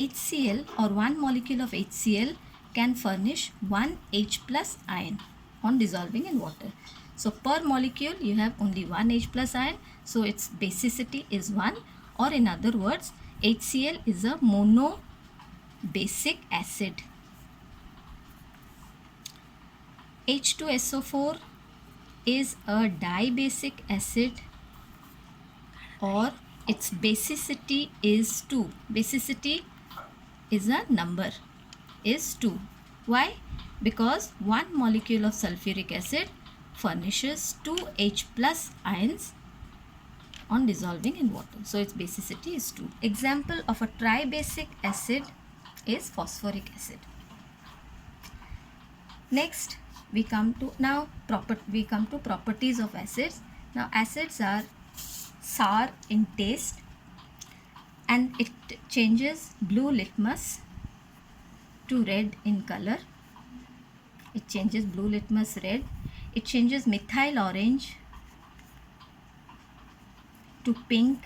HCl or one molecule of HCl can furnish one H plus ion on dissolving in water. So per molecule you have only one H plus ion, so its basicity is 1, or in other words HCl is a monobasic acid. H2SO4 is a dibasic acid, or its basicity is 2. Basicity is a number, is 2. Why? Because one molecule of sulfuric acid furnishes 2 H plus ions on dissolving in water. So its basicity is 2. Example of a tribasic acid is phosphoric acid. Next we come to properties of acids. Now acids are sour in taste and it changes blue litmus to red in color. It changes blue litmus red. It changes methyl orange to pink,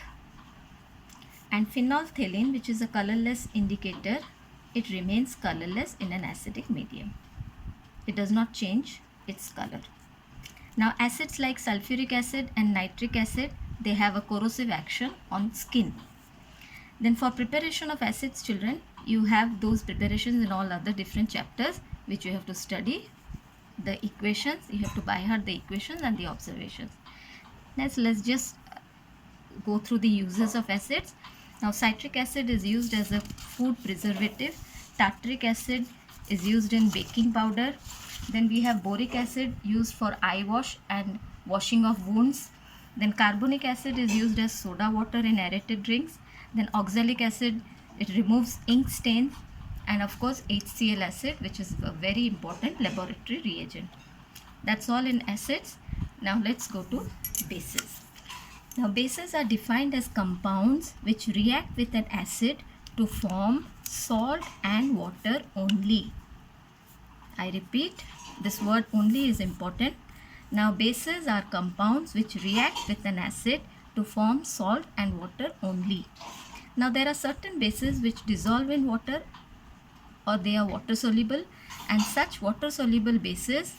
and phenolphthalein, which is a colorless indicator, it remains colorless in an acidic medium. It does not change its color. Now acids like sulfuric acid and nitric acid, they have a corrosive action on skin. Then for preparation of acids, children, you have those preparations in all other different chapters which you have to study. The equations, you have to by heart the equations and the observations. Let's just go through the uses of acids. Now citric acid is used as a food preservative. Tartaric acid is used in baking powder. Then we have boric acid used for eye wash and washing of wounds. Then carbonic acid is used as soda water in aerated drinks. Then oxalic acid, it removes ink stain. And of course HCl acid, which is a very important laboratory reagent. That's all in acids. Now let's go to bases. Now bases are defined as compounds which react with an acid to form salt and water only. I repeat, this word only is important. Now bases are compounds which react with an acid to form salt and water only. Now there are certain bases which dissolve in water, or they are water soluble, and such water soluble bases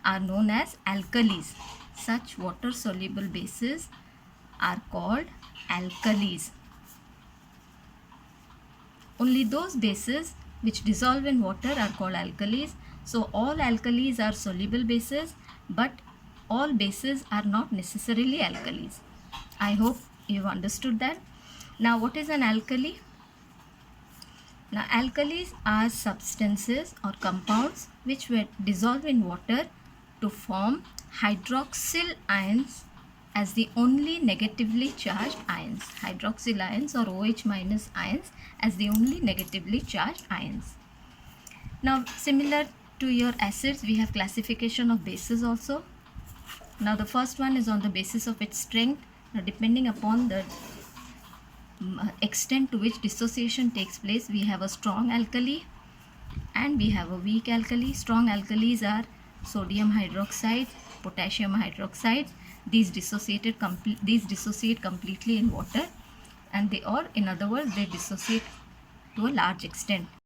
are known as alkalis. Such water soluble bases are called alkalis. Only those bases which dissolve in water are called alkalis. So all alkalis are soluble bases, but all bases are not necessarily alkalis. I hope you've understood that. Now what is an alkali? Now alkalis are substances or compounds which will dissolve in water to form hydroxyl ions as the only negatively charged ions. Hydroxyl ions or OH minus ions as the only negatively charged ions. Now similar to your acids, we have classification of bases also. Now the first one is on the basis of its strength. Now depending upon the extent to which dissociation takes place, we have a strong alkali and we have a weak alkali. Strong alkalis are sodium hydroxide, potassium hydroxide. These dissociate completely in water, and in other words they dissociate to a large extent.